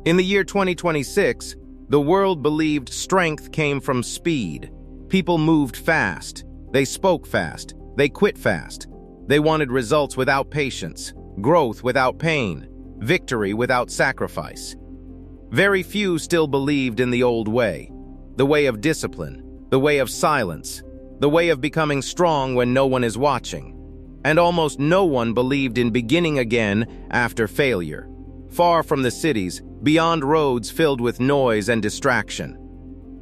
In the year 2026, the world believed strength came from speed. People moved fast. They spoke fast. They quit fast. They wanted results without patience, growth without pain, victory without sacrifice. Very few still believed in the old way, the way of discipline, the way of silence, the way of becoming strong when no one is watching. And almost no one believed in beginning again after failure. Far from the cities, beyond roads filled with noise and distraction,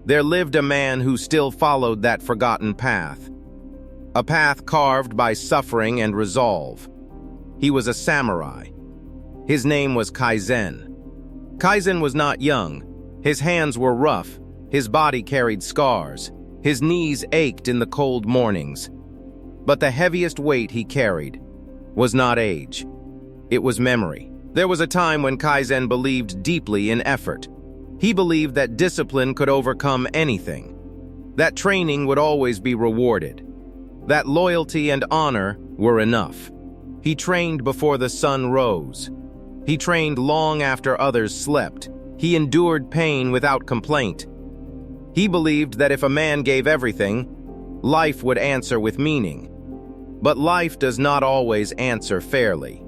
there lived a man who still followed that forgotten path. A path carved by suffering and resolve. He was a samurai. His name was Kaizen. Kaizen was not young. His hands were rough. His body carried scars. His knees ached in the cold mornings. But the heaviest weight he carried was not age. It was memory. There was a time when Kaizen believed deeply in effort. He believed that discipline could overcome anything. That training would always be rewarded. That loyalty and honor were enough. He trained before the sun rose. He trained long after others slept. He endured pain without complaint. He believed that if a man gave everything, life would answer with meaning. But life does not always answer fairly.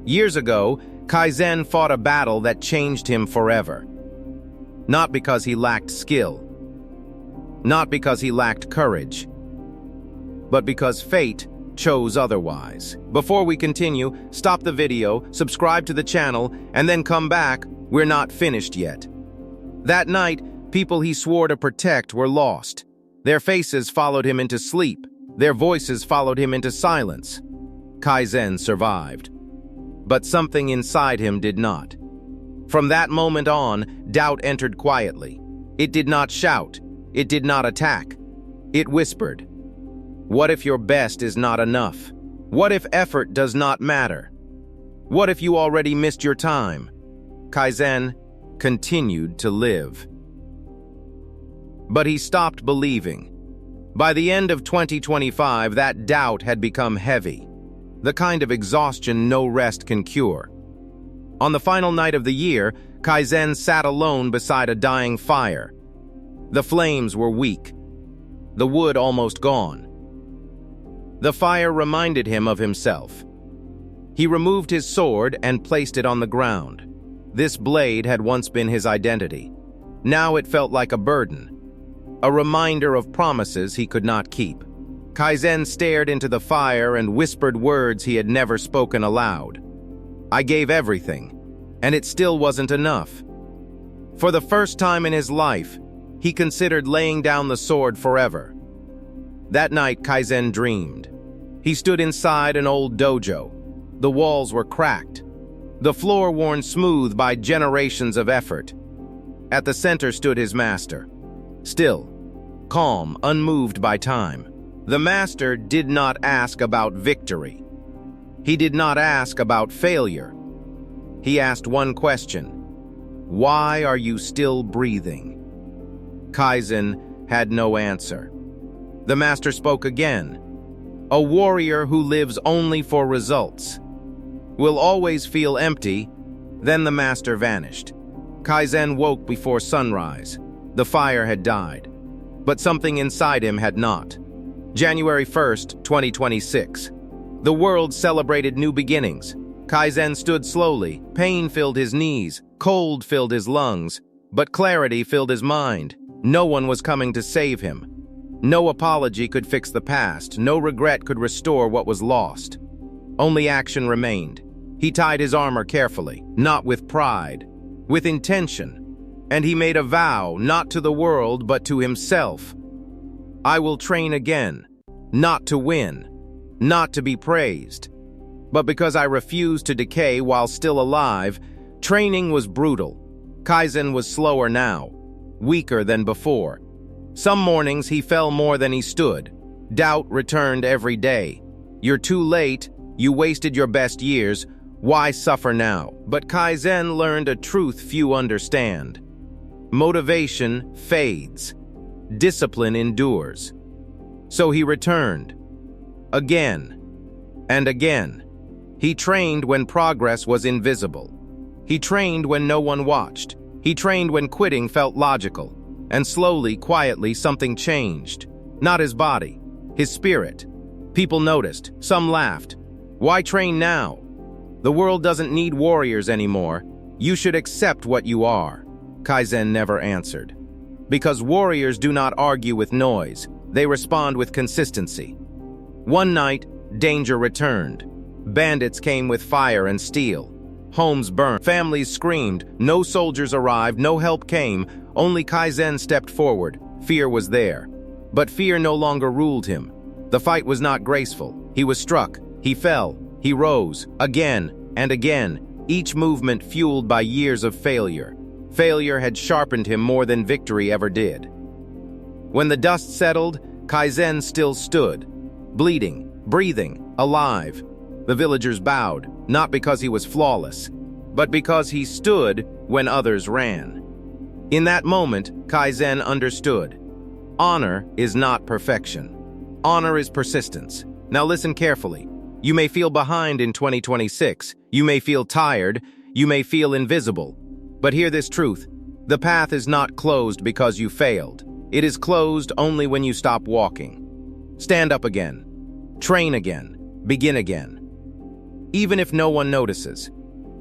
Years ago, Kaizen fought a battle that changed him forever. Not because he lacked skill, not because he lacked courage, but because fate chose otherwise. Before we continue, stop the video, subscribe to the channel, and then come back. We're not finished yet. That night, people he swore to protect were lost. Their faces followed him into sleep. Their voices followed him into silence. Kaizen survived. But something inside him did not. From that moment on, doubt entered quietly. It did not shout. It did not attack. It whispered. What if your best is not enough? What if effort does not matter? What if you already missed your time? Kaizen continued to live. But he stopped believing. By the end of 2025, that doubt had become heavy. The kind of exhaustion no rest can cure. On the final night of the year, Kaizen sat alone beside a dying fire. The flames were weak. The wood almost gone. The fire reminded him of himself. He removed his sword and placed it on the ground. This blade had once been his identity. Now it felt like a burden, a reminder of promises he could not keep. Kaizen stared into the fire and whispered words he had never spoken aloud. I gave everything, and it still wasn't enough. For the first time in his life, he considered laying down the sword forever. That night, Kaizen dreamed. He stood inside an old dojo. The walls were cracked, the floor worn smooth by generations of effort. At the center stood his master, still, calm, unmoved by time. The master did not ask about victory. He did not ask about failure. He asked one question: why are you still breathing? Kaizen had no answer. The master spoke again. A warrior who lives only for results will always feel empty. Then the master vanished. Kaizen woke before sunrise. The fire had died, but something inside him had not. January 1st, 2026. The world celebrated new beginnings. Kaizen stood slowly. Pain filled his knees, cold filled his lungs, but clarity filled his mind. No one was coming to save him. No apology could fix the past. No regret could restore what was lost. Only action remained. He tied his armor carefully, not with pride, with intention. And he made a vow, not to the world, but to himself. I will train again, not to win, not to be praised, but because I refused to decay while still alive. Training was brutal. Kaizen was slower now, weaker than before. Some mornings he fell more than he stood. Doubt returned every day. You're too late. You wasted your best years. Why suffer now? But Kaizen learned a truth few understand. Motivation fades. Discipline endures. So he returned. Again and again. He trained when progress was invisible. He trained when no one watched. He trained when quitting felt logical. And slowly, quietly, something changed. Not his body, his spirit. People noticed. Some laughed. Why train now? The world doesn't need warriors anymore. You should accept what you are. Kaizen never answered. Because warriors do not argue with noise. They respond with consistency. One night, danger returned. Bandits came with fire and steel. Homes burned. Families screamed. No soldiers arrived. No help came. Only Kaizen stepped forward. Fear was there. But fear no longer ruled him. The fight was not graceful. He was struck. He fell. He rose. Again and again. Each movement fueled by years of failure. Failure had sharpened him more than victory ever did. When the dust settled, Kaizen still stood. Bleeding, breathing, alive. The villagers bowed, not because he was flawless, but because he stood when others ran. In that moment, Kaizen understood. Honor is not perfection. Honor is persistence. Now listen carefully. You may feel behind in 2026. You may feel tired. You may feel invisible. But hear this truth. The path is not closed because you failed. It is closed only when you stop walking. Stand up again. Train again. Begin again. Even if no one notices.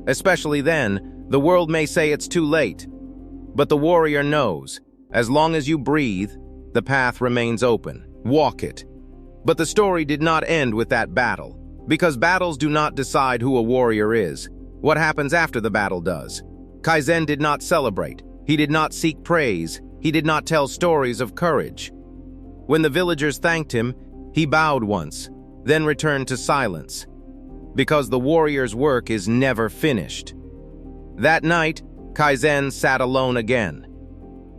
Especially then, the world may say it's too late. But the warrior knows, as long as you breathe, the path remains open. Walk it. But the story did not end with that battle. Because battles do not decide who a warrior is. What happens after the battle does. Kaizen did not celebrate. He did not seek praise. He did not tell stories of courage. When the villagers thanked him, he bowed once, then returned to silence. Because the warrior's work is never finished. That night, Kaizen sat alone again.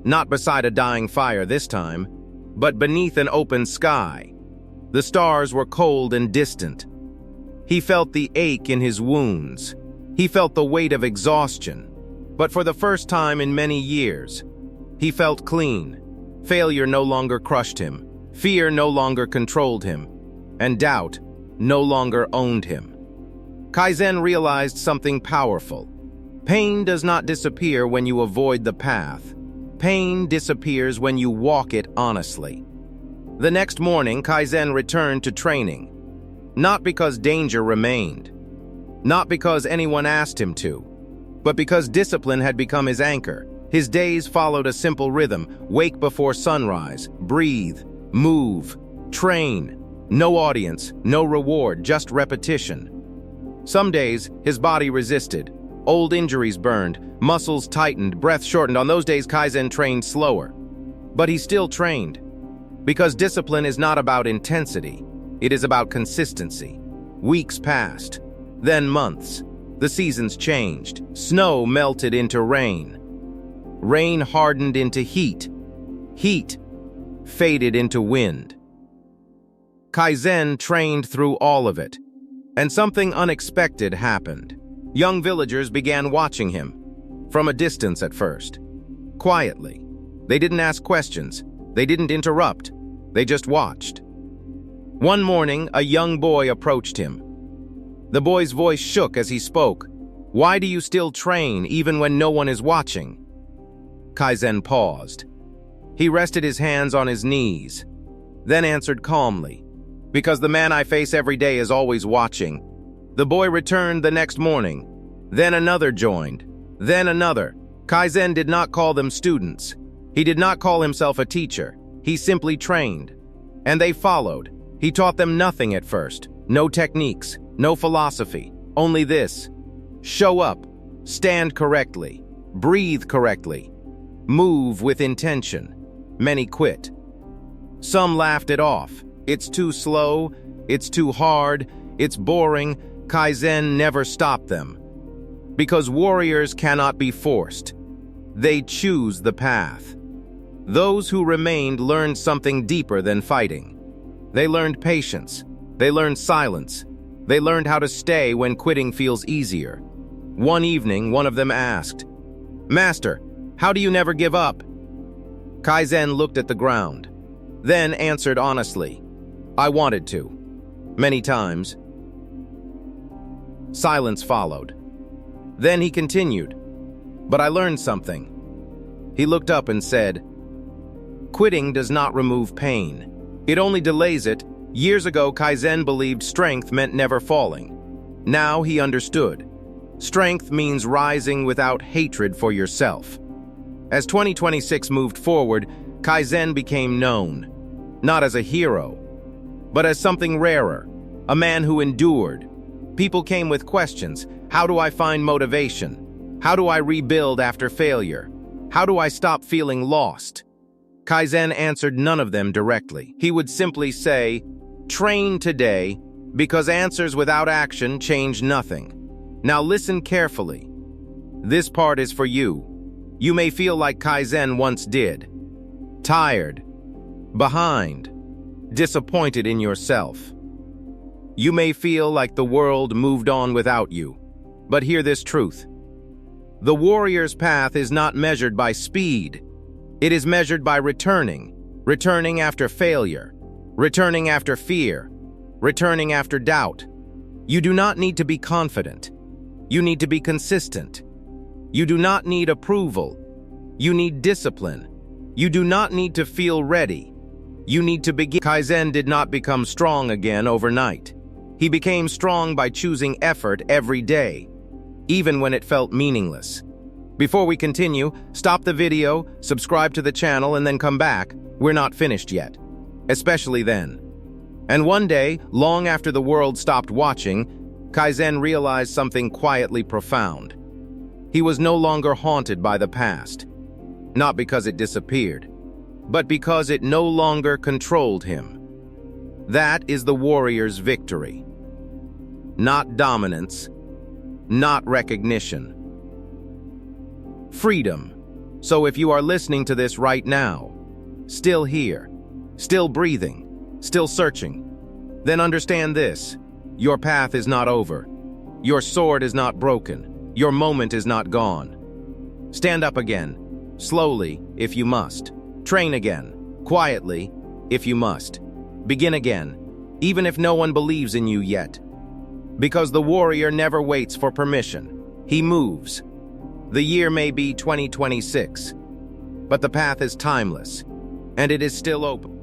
Not beside a dying fire this time, but beneath an open sky. The stars were cold and distant. He felt the ache in his wounds. He felt the weight of exhaustion. But for the first time in many years, he felt clean. Failure no longer crushed him. Fear no longer controlled him. And doubt no longer owned him. Kaizen realized something powerful. Pain does not disappear when you avoid the path. Pain disappears when you walk it honestly. The next morning, Kaizen returned to training. Not because danger remained. Not because anyone asked him to. But because discipline had become his anchor. His days followed a simple rhythm. Wake before sunrise. Breathe. Move. Train. No audience. No reward. Just repetition. Some days, his body resisted. Old injuries burned. Muscles tightened. Breath shortened. On those days, Kaizen trained slower. But he still trained. Because discipline is not about intensity. It is about consistency. Weeks passed. Then months. The seasons changed. Snow melted into rain. Rain hardened into heat. Heat faded into wind. Kaizen trained through all of it. And something unexpected happened. Young villagers began watching him. From a distance at first. Quietly. They didn't ask questions. They didn't interrupt. They just watched. One morning, a young boy approached him. The boy's voice shook as he spoke. Why do you still train even when no one is watching? Kaizen paused. He rested his hands on his knees, then answered calmly. Because the man I face every day is always watching. The boy returned the next morning. Then another joined. Then another. Kaizen did not call them students. He did not call himself a teacher. He simply trained. And they followed. He taught them nothing at first. No techniques. No philosophy, only this. Show up, stand correctly, breathe correctly, move with intention. Many quit. Some laughed it off. It's too slow, it's too hard, it's boring. Kaizen never stopped them. Because warriors cannot be forced. They choose the path. Those who remained learned something deeper than fighting. They learned patience. They learned silence. They learned how to stay when quitting feels easier. One evening, one of them asked, Master, how do you never give up? Kaizen looked at the ground, then answered honestly, I wanted to. Many times. Silence followed. Then he continued, "But I learned something." He looked up and said, "Quitting does not remove pain. It only delays it." Years ago, Kaizen believed strength meant never falling. Now he understood. Strength means rising without hatred for yourself. As 2026 moved forward, Kaizen became known, not as a hero, but as something rarer, a man who endured. People came with questions. How do I find motivation? How do I rebuild after failure? How do I stop feeling lost? Kaizen answered none of them directly. He would simply say, "Train today, because answers without action change nothing." Now listen carefully. This part is for you. You may feel like Kaizen once did. Tired, behind, disappointed in yourself. You may feel like the world moved on without you. But hear this truth. The warrior's path is not measured by speed. It is measured by returning after failure, returning after fear, returning after doubt. You do not need to be confident. You need to be consistent. You do not need approval. You need discipline. You do not need to feel ready. You need to begin. Kaizen did not become strong again overnight. He became strong by choosing effort every day, even when it felt meaningless. Before we continue, stop the video, subscribe to the channel, and then come back. We're not finished yet. Especially then. And one day, long after the world stopped watching, Kaizen realized something quietly profound. He was no longer haunted by the past. Not because it disappeared, but because it no longer controlled him. That is the warrior's victory. Not dominance, not recognition. Freedom. So if you are listening to this right now, still here, still breathing, still searching, then understand this: your path is not over. Your sword is not broken. Your moment is not gone. Stand up again, slowly if you must. Train again, quietly if you must. Begin again, even if no one believes in you yet. Because the warrior never waits for permission. He moves. The year may be 2026, but the path is timeless, and it is still open.